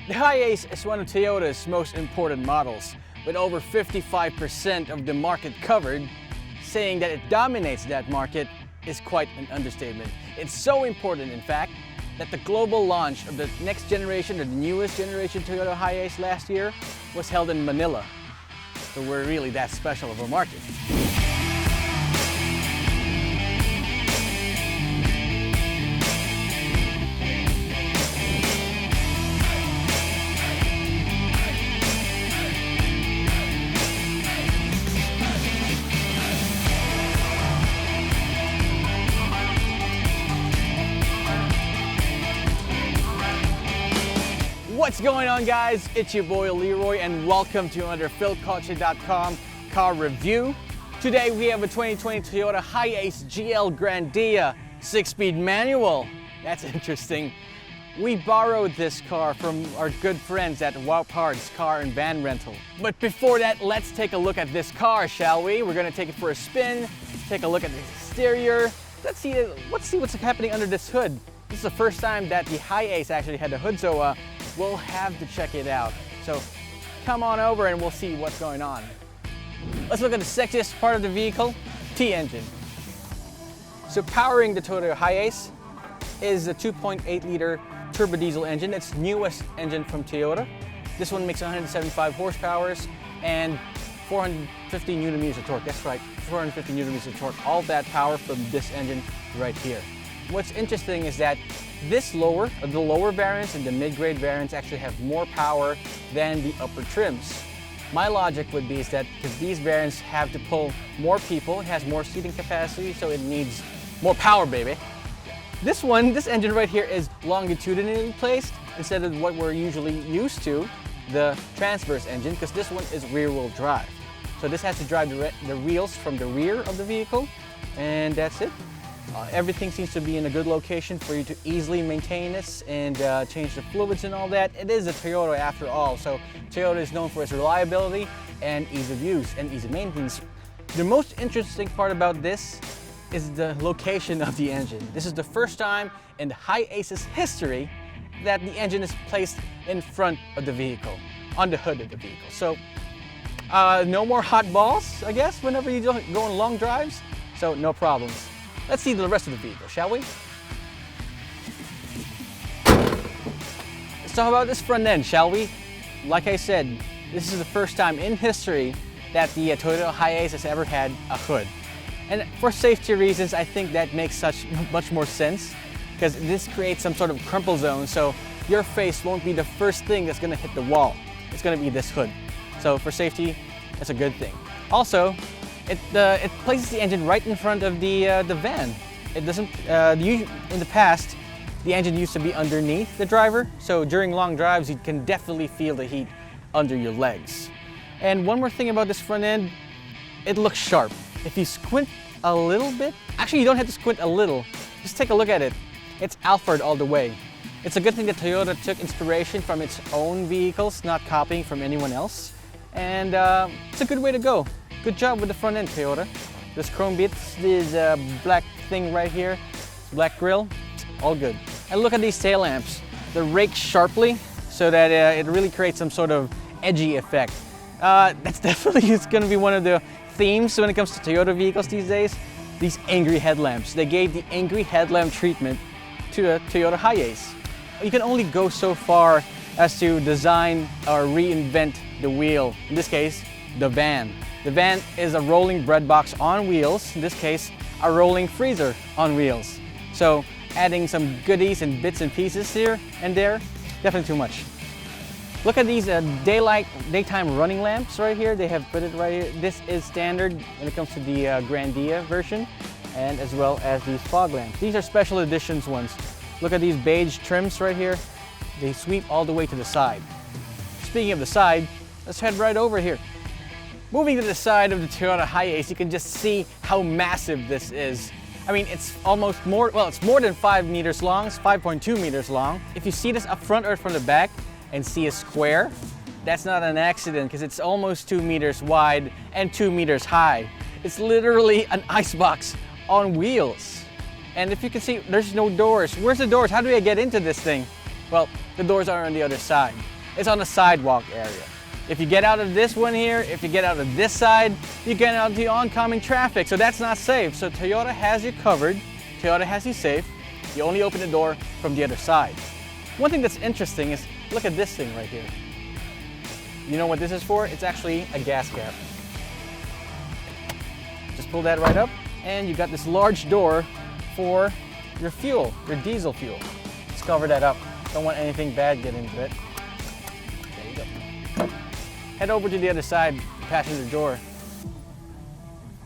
The Hiace is one of Toyota's most important models, with over 55% of the market covered. Saying that it dominates that market is quite an understatement. It's so important, in fact, that the global launch of the next generation, or the newest generation Toyota Hiace last year, was held in Manila. So we're really that special of a market. What's going on, guys? It's your boy Leroy and welcome to another Philkotse.com car review. Today we have a 2020 Toyota Hiace GL Grandia 6-speed manual. That's interesting. We borrowed this car from our good friends at Wow Parts Car and Van Rental. But before that, let's take a look at this car, shall we? We're gonna take it for a spin, take a look at the exterior. Let's see what's happening under this hood. This is the first time that the Hiace actually had the hood, so we'll have to check it out. So come on over and we'll see what's going on. Let's look at the sexiest part of the vehicle, T-engine. So powering the Toyota Hiace is a 2.8 liter turbo diesel engine. It's the newest engine from Toyota. This one makes 175 horsepower and 450 Newton meters of torque. That's right, 450 Newton meters of torque. All that power from this engine right here. What's interesting is that the lower variants and the mid-grade variants actually have more power than the upper trims. My logic would be is that because these variants have to pull more people, it has more seating capacity, so it needs more power, baby. This engine right here is longitudinally placed instead of what we're usually used to, the transverse engine, because this one is rear-wheel drive. So this has to drive the wheels from the rear of the vehicle, and that's it. Everything seems to be in a good location for you to easily maintain this and change the fluids and all that. It is a Toyota after all, so Toyota is known for its reliability and ease of use and ease of maintenance. The most interesting part about this is the location of the engine. This is the first time in the Hiace's history that the engine is placed in front of the vehicle, on the hood of the vehicle. So no more hot balls, I guess, whenever you go on long drives, so no problems. Let's see the rest of the vehicle, shall we? Let's talk about this front end, shall we? Like I said, this is the first time in history that the Toyota Hiace has ever had a hood. And for safety reasons, I think that makes much more sense, because this creates some sort of crumple zone, so your face won't be the first thing that's gonna hit the wall. It's gonna be this hood. So for safety, that's a good thing. Also, it places the engine right in front of the van. It doesn't. In the past, the engine used to be underneath the driver, so during long drives, you can definitely feel the heat under your legs. And one more thing about this front end, it looks sharp. If you squint a little bit, actually you don't have to squint a little, just take a look at it. It's Alphard all the way. It's a good thing that Toyota took inspiration from its own vehicles, not copying from anyone else. And it's a good way to go. Good job with the front end, Toyota. This chrome bits, this black thing right here, black grille, all good. And look at these tail lamps. They're raked sharply so that it really creates some sort of edgy effect. That's definitely going to be one of the themes when it comes to Toyota vehicles these days. These angry headlamps. They gave the angry headlamp treatment to a Toyota Hiace. You can only go so far as to design or reinvent the wheel. In this case, the van. The van is a rolling bread box on wheels, in this case, a rolling freezer on wheels. So adding some goodies and bits and pieces here and there, definitely too much. Look at these daytime running lamps right here. They have put it right here. This is standard when it comes to the Grandia version, and as well as these fog lamps. These are special editions ones. Look at these beige trims right here. They sweep all the way to the side. Speaking of the side, let's head right over here. Moving to the side of the Toyota Hiace, you can just see how massive this is. I mean, it's more than 5 meters long, it's 5.2 meters long. If you see this up front or from the back and see a square, that's not an accident, because it's almost 2 meters wide and 2 meters high. It's literally an icebox on wheels. And if you can see, there's no doors. Where's the doors? How do I get into this thing? Well, the doors are on the other side. is on the sidewalk area. If you get out of this one here, if you get out of this side, you get out of the oncoming traffic, so that's not safe. So Toyota has you covered. Toyota has you safe. You only open the door from the other side. One thing that's interesting is, look at this thing right here. You know what this is for? It's actually a gas cap. Just pull that right up, and you got this large door for your fuel, your diesel fuel. Let's cover that up. Don't want anything bad getting into it. There you go. Head over to the other side, passenger door.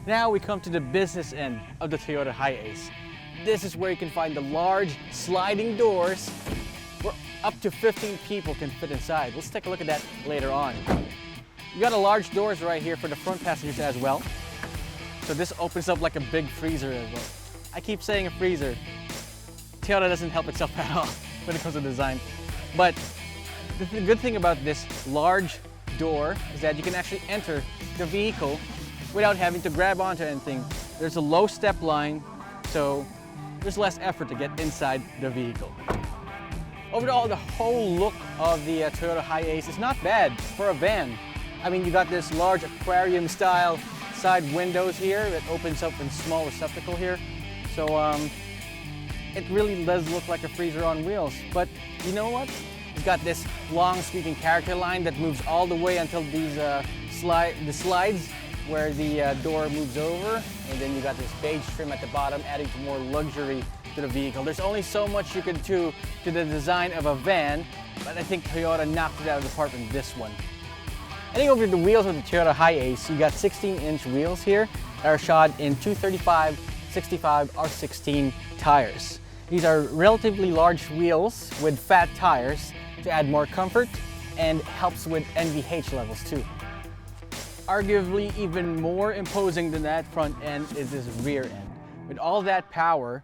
Now we come to the business end of the Toyota Hiace. This is where you can find the large sliding doors where up to 15 people can fit inside. Let's take a look at that later on. You got a large doors right here for the front passengers as well. So this opens up like a big freezer as well. I keep saying a freezer. Toyota doesn't help itself at all when it comes to design. But the good thing about this large door is that you can actually enter the vehicle without having to grab onto anything. There's a low step line, so there's less effort to get inside the vehicle. Overall, the whole look of the Toyota Hiace is not bad for a van. I mean, you got this large aquarium style side windows here that opens up in small receptacle here. So it really does look like a freezer on wheels. But you know what? It's got this long sweeping character line that moves all the way until these slides where the door moves over, and then you got this beige trim at the bottom, adding to more luxury to the vehicle. There's only so much you can do to the design of a van, but I think Toyota knocked it out of the park with this one. Heading over to the wheels of the Toyota Hiace, you got 16-inch wheels here that are shod in 235, 65, R16 tires. These are relatively large wheels with fat tires to add more comfort and helps with NVH levels too. Arguably even more imposing than that front end is this rear end. With all that power,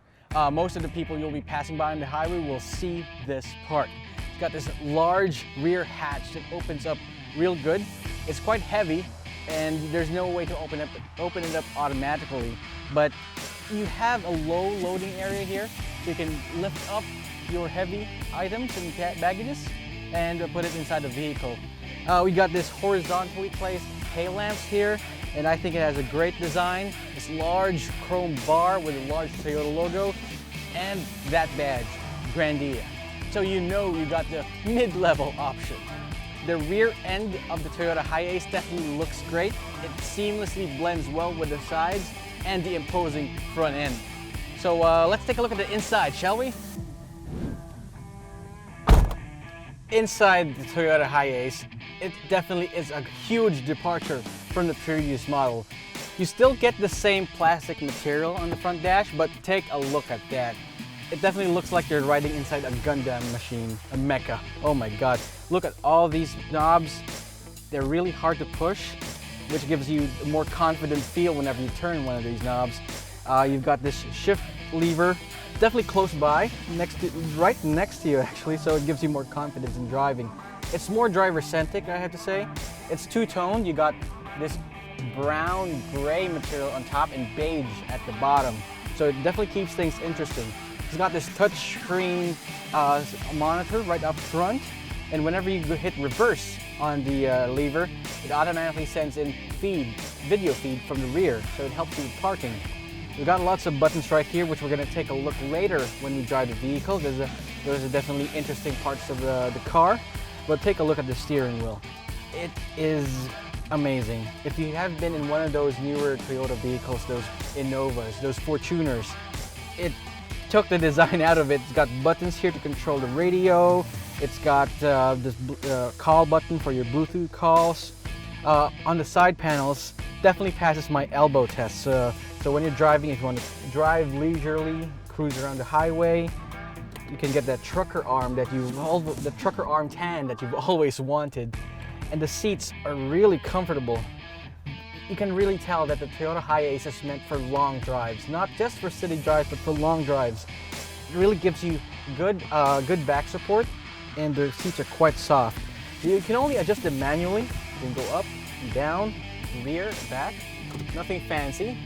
most of the people you'll be passing by on the highway will see this part. It's got this large rear hatch that opens up real good. It's quite heavy and there's no way to open it up automatically, but you have a low loading area here, so you can lift up your heavy items and baggages and put it inside the vehicle. We got this horizontally placed tail lamps here, and I think it has a great design. This large chrome bar with a large Toyota logo and that badge, Grandia. So you know you got the mid-level option. The rear end of the Toyota Hiace definitely looks great. It seamlessly blends well with the sides and the imposing front end. So let's take a look at the inside, shall we? Inside the Toyota Hiace, it definitely is a huge departure from the previous model. You still get the same plastic material on the front dash, but take a look at that. It definitely looks like you're riding inside a Gundam machine, a mecha. Oh my god. Look at all these knobs. They're really hard to push, which gives you a more confident feel whenever you turn one of these knobs. You've got this shift lever, definitely close by, right next to you actually, so it gives you more confidence in driving. It's more driver-centric, I have to say. It's two-toned. You got this brown gray material on top and beige at the bottom, so it definitely keeps things interesting. It's got this touch screen monitor right up front, and whenever you hit reverse on the lever, it automatically sends in video feed from the rear, so it helps you with parking. We've got lots of buttons right here, which we're going to take a look later when we drive the vehicle. Those are definitely interesting parts of the car, but take a look at the steering wheel. It is amazing. If you have been in one of those newer Toyota vehicles, those Innovas, those Fortuners, it took the design out of it. It's got buttons here to control the radio. It's got this call button for your Bluetooth calls. On the side panels, definitely passes my elbow test. So when you're driving, if you want to drive leisurely, cruise around the highway, you can get that trucker arm the trucker arm tan that you've always wanted. And the seats are really comfortable. You can really tell that the Toyota Hiace is meant for long drives, not just for city drives, but for long drives. It really gives you good back support, and the seats are quite soft. You can only adjust them manually. You can go up, down, rear, back. Nothing fancy,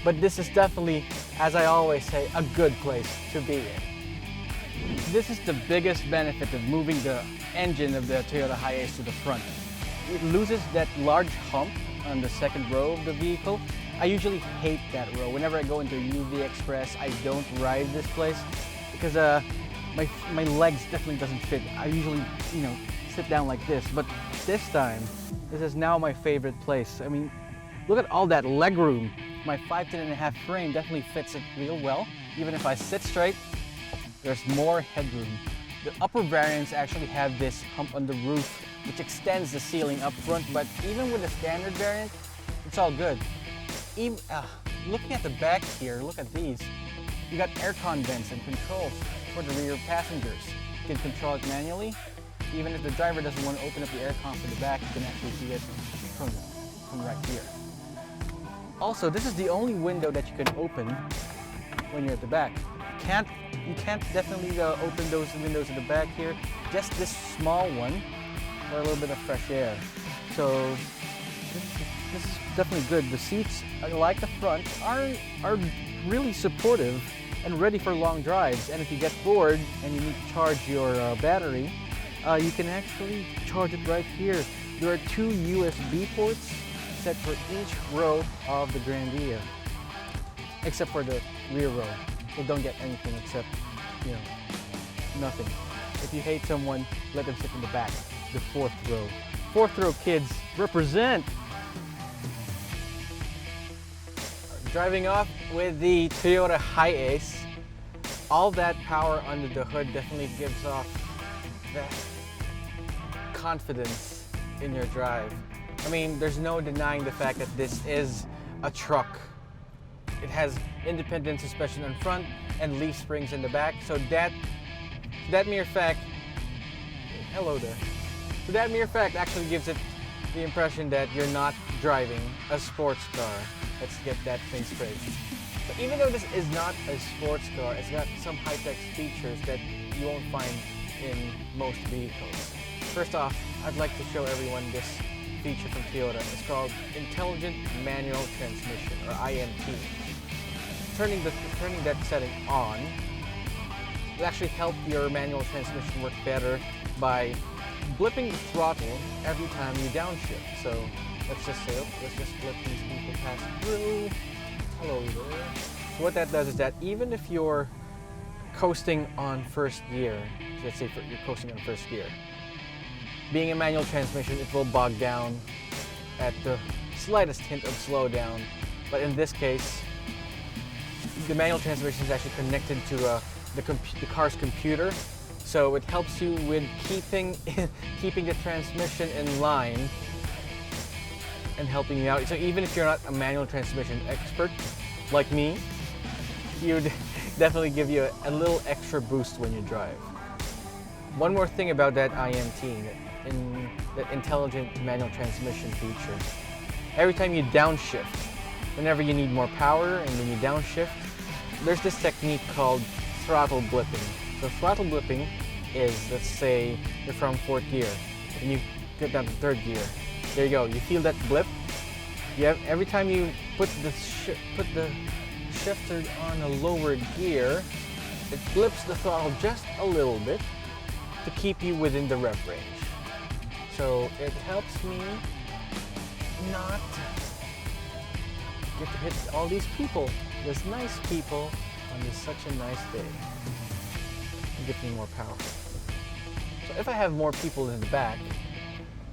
but this is definitely, as I always say, a good place to be in. This is the biggest benefit of moving the engine of the Toyota Hiace to the front. It loses that large hump on the second row of the vehicle. I usually hate that row. Whenever I go into UV Express, I don't ride this place because my legs definitely doesn't fit. I usually, sit down like this, but this time, this is now my favorite place. I mean, look at all that leg room. My 5'10.5" frame definitely fits it real well. Even if I sit straight, there's more headroom. The upper variants actually have this hump on the roof, which extends the ceiling up front, but even with the standard variant, it's all good. Looking at the back here, look at these. You got aircon vents and controls for the rear passengers. You can control it manually. Even if the driver doesn't want to open up the aircon for the back, you can actually do it from right here. Also, this is the only window that you can open when you're at the back. You can't definitely open those windows at the back here. Just this small one for a little bit of fresh air. So this is definitely good. The seats, like the front, are really supportive and ready for long drives. And if you get bored and you need to charge your battery, you can actually charge it right here. There are 2 USB ports set for each row of the Grandia, except for the rear row. So don't get anything except, nothing. If you hate someone, let them sit in the back, the 4th row. 4th row kids represent! Driving off with the Toyota Hiace, all that power under the hood definitely gives off that confidence in your drive. I mean, there's no denying the fact that this is a truck. It has independent suspension in front and leaf springs in the back, so that mere fact, hello there. So that mere fact actually gives it the impression that you're not driving a sports car. Let's get that thing straight. So even though this is not a sports car, it's got some high-tech features that you won't find in most vehicles. First off, I'd like to show everyone this feature from Toyota. It's called Intelligent Manual Transmission, or IMT. Turning that setting on will actually help your manual transmission work better by blipping the throttle every time you downshift. So let's just let these people pass through. Hello there. So what that does is that even if you're coasting on first gear, let's say you're coasting on first gear, being a manual transmission, it will bog down at the slightest hint of slowdown. But in this case, the manual transmission is actually connected to the car's computer, so it helps you with keeping the transmission in line and helping you out. So even if you're not a manual transmission expert like me, it would definitely give you a little extra boost when you drive. One more thing about that IMT, in the intelligent manual transmission feature. Every time you downshift, whenever you need more power and when you downshift, there's this technique called throttle blipping. So throttle blipping is, let's say you're from 4th gear and you get down to 3rd gear. There you go, you feel that blip? Every time you put the shifter on a lower gear, it blips the throttle just a little bit to keep you within the rev range. So it helps me not get to hit all these people, these nice people, on this such a nice day. It gives me more power. So if I have more people in the back,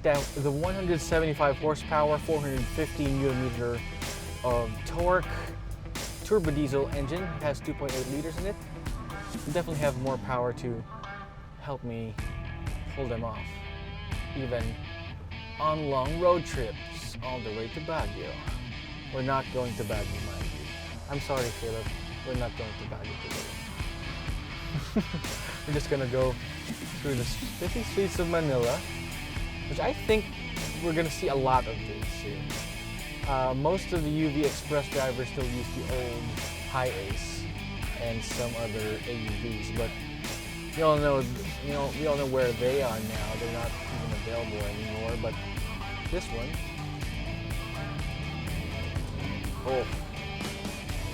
the 175 horsepower, 450 Nm of torque turbo diesel engine has 2.8 liters in it. Will definitely have more power to help me pull them off, even on long road trips all the way to Baguio. We're not going to Baguio, mind you. I'm sorry, Philip. We're not going to Baguio today. We're just gonna go through the busy streets of Manila, which I think we're gonna see a lot of this soon. Most of the UV Express drivers still use the old Hiace and some other AUVs, but we all know where they are now. They're not even available anymore. But this one, oh,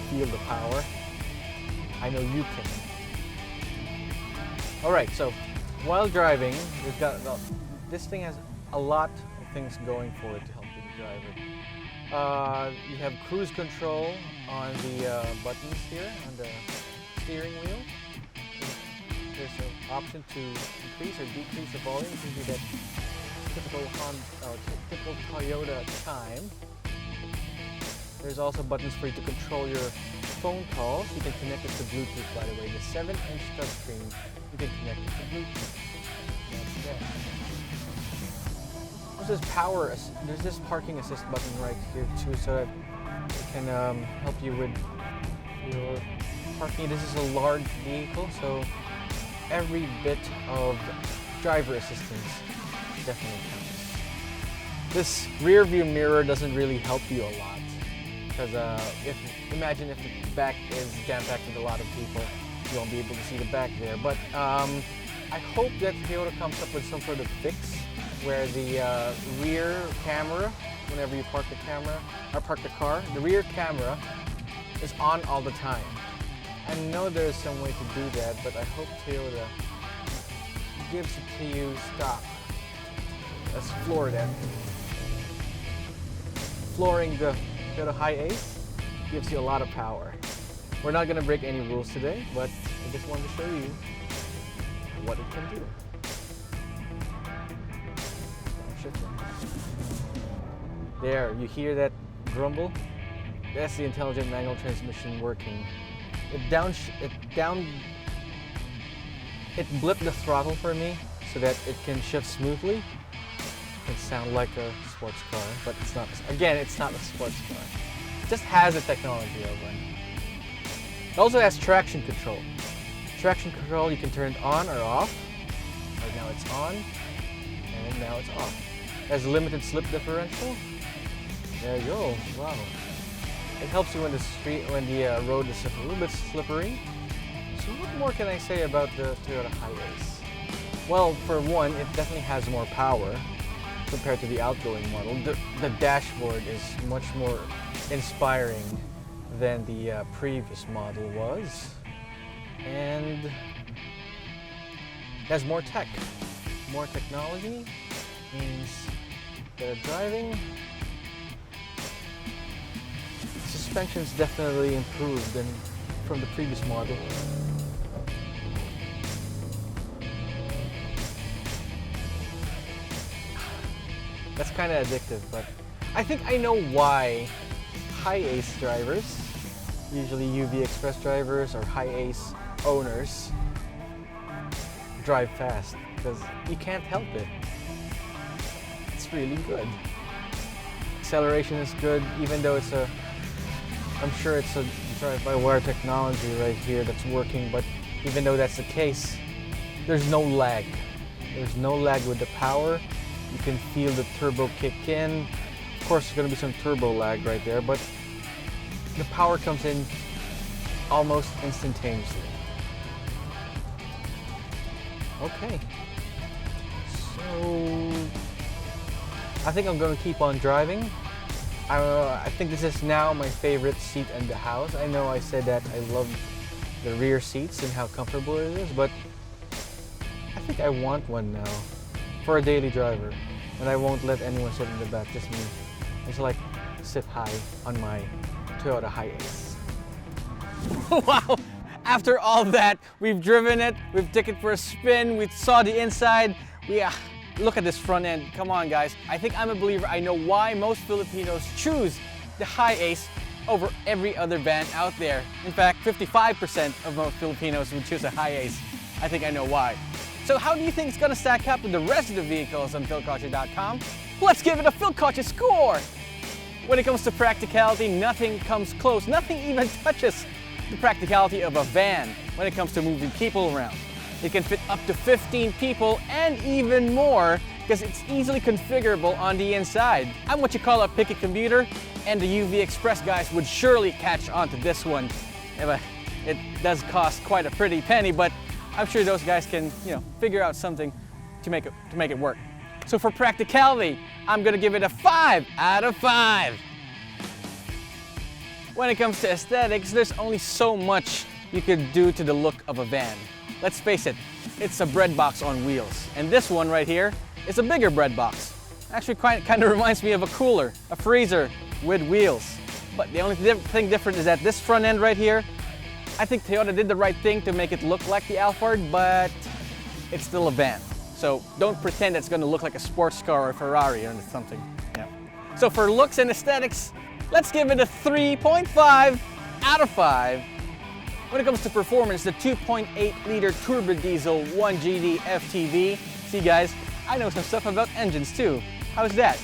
feel the power. I know you can. All right, so while driving, we've got, well, this thing has a lot of things going for it to help you drive it. You have cruise control on the buttons here on the steering wheel. There's an option to increase or decrease the volume. You can do that typical Toyota chime. There's also buttons for you to control your phone calls. You can connect it to Bluetooth, by the way. The 7-inch touchscreen, you can connect it to Bluetooth. That's that. There's this parking assist button right here too, so that it can help you with your parking. This is a large vehicle, so every bit of driver assistance definitely counts. This rear view mirror doesn't really help you a lot, because imagine if the back is jam-packed with a lot of people, you won't be able to see the back there. But I hope that Toyota comes up with some sort of fix where the rear camera, whenever you park the car, the rear camera is on all the time. I know there's some way to do that, but I hope Toyota gives it to you stock. Let's floor that. Flooring the Toyota Hiace gives you a lot of power. We're not going to break any rules today, but I just wanted to show you what it can do. There, you hear that grumble? That's the intelligent manual transmission working. It blipped the throttle for me so that it can shift smoothly. It can sound like a sports car, but it's not. Again, it's not a sports car. It just has the technology of one. It also has traction control. Traction control, you can turn it on or off. Right now it's on, and now it's off. It has a limited slip differential. There you go. Wow. It helps you when the road is a little bit slippery. So what more can I say about the Toyota Hiace? Well, for one, it definitely has more power compared to the outgoing model. The dashboard is much more inspiring than the previous model was. And it has more tech. More technology means better driving. Suspension's definitely improved from the previous model. That's kind of addictive, but I think I know why Hiace drivers, usually UV Express drivers or Hiace owners, drive fast, because you can't help it. It's really good. Acceleration is good, even though I'm sure it's a drive-by-wire technology right here that's working, but even though that's the case, there's no lag. There's no lag with the power. You can feel the turbo kick in. Of course, there's going to be some turbo lag right there, but the power comes in almost instantaneously. Okay, so I think I'm going to keep on driving. I think this is now my favorite seat in the house. I know I said that I love the rear seats and how comfortable it is, but I think I want one now for a daily driver. And I won't let anyone sit in the back, just me. I just like sit high on my Toyota Hiace. Wow! After all that, we've driven it, we've taken it for a spin, we saw the inside. Look at this front end. Come on, guys. I think I'm a believer. I know why most Filipinos choose the Hiace over every other van out there. In fact, 55% of most Filipinos would choose a Hiace. I think I know why. So how do you think it's going to stack up with the rest of the vehicles on Philkotse.com? Let's give it a Philkotse score! When it comes to practicality, nothing comes close. Nothing even touches the practicality of a van when it comes to moving people around. It can fit up to 15 people and even more because it's easily configurable on the inside. I'm what you call a picky commuter, and the UV Express guys would surely catch on to this one. It does cost quite a pretty penny, but I'm sure those guys can, figure out something to make it work. So for practicality, I'm gonna give it a 5 out of 5. When it comes to aesthetics, there's only so much you could do to the look of a van. Let's face it, it's a bread box on wheels. And this one right here is a bigger bread box. Actually kind of reminds me of a cooler, a freezer with wheels. But the only thing different is that this front end right here, I think Toyota did the right thing to make it look like the Alphard, but it's still a van. So don't pretend it's going to look like a sports car or a Ferrari or something. Yeah. So for looks and aesthetics, let's give it a 3.5 out of 5. When it comes to performance, the 2.8 liter turbo diesel 1GD FTV. See guys, I know some stuff about engines too. How's that?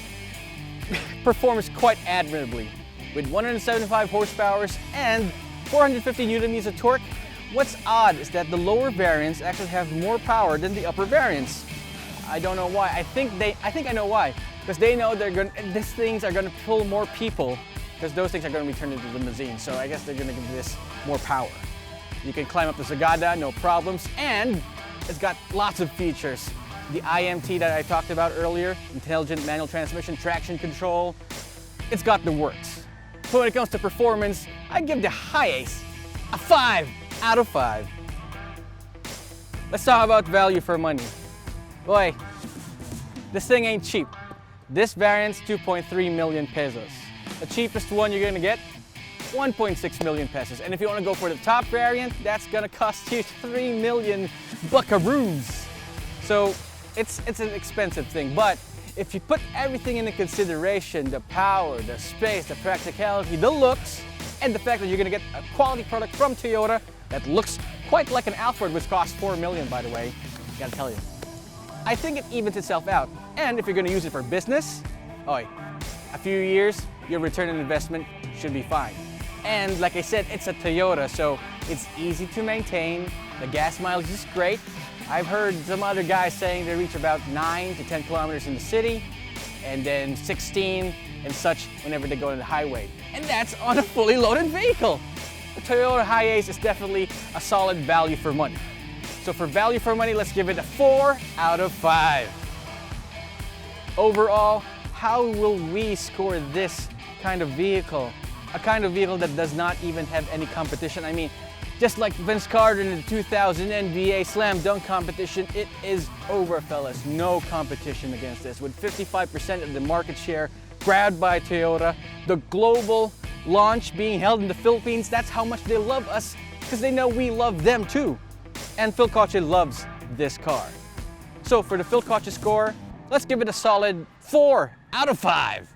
Performs quite admirably. With 175 horsepower and 450 Newton-meters of torque. What's odd is that the lower variants actually have more power than the upper variants. I don't know why. I think I know why. Because they know these things are gonna pull more people, because those things are gonna be turned into limousines. So I guess they're gonna give this more power. You can climb up the Zagada, no problems, and it's got lots of features. The IMT that I talked about earlier, intelligent manual transmission, traction control, it's got the works. So when it comes to performance, I give the Hiace a 5 out of 5. Let's talk about value for money. Boy, this thing ain't cheap. This variant's 2.3 million pesos. The cheapest one you're gonna get, 1.6 million pesos. And if you wanna go for the top variant, that's gonna cost you 3 million buckaroos. So it's an expensive thing, but if you put everything into consideration, the power, the space, the practicality, the looks, and the fact that you're gonna get a quality product from Toyota that looks quite like an Alphard, which costs 4 million, by the way, gotta tell you. I think it evens itself out. And if you're gonna use it for business, a few years, your return on investment should be fine. And like I said, it's a Toyota, so it's easy to maintain. The gas mileage is great. I've heard some other guys saying they reach about 9 to 10 kilometers in the city, and then 16 and such whenever they go on the highway. And that's on a fully loaded vehicle. The Toyota Hiace is definitely a solid value for money. So for value for money, let's give it a 4 out of 5. Overall, how will we score this kind of vehicle? A kind of vehicle that does not even have any competition. I mean, just like Vince Carter in the 2000 NBA Slam Dunk competition, it is over, fellas. No competition against this. With 55% of the market share grabbed by Toyota, the global launch being held in the Philippines, that's how much they love us, because they know we love them too. And Philkotse loves this car. So for the Philkotse score, let's give it a solid 4 out of 5.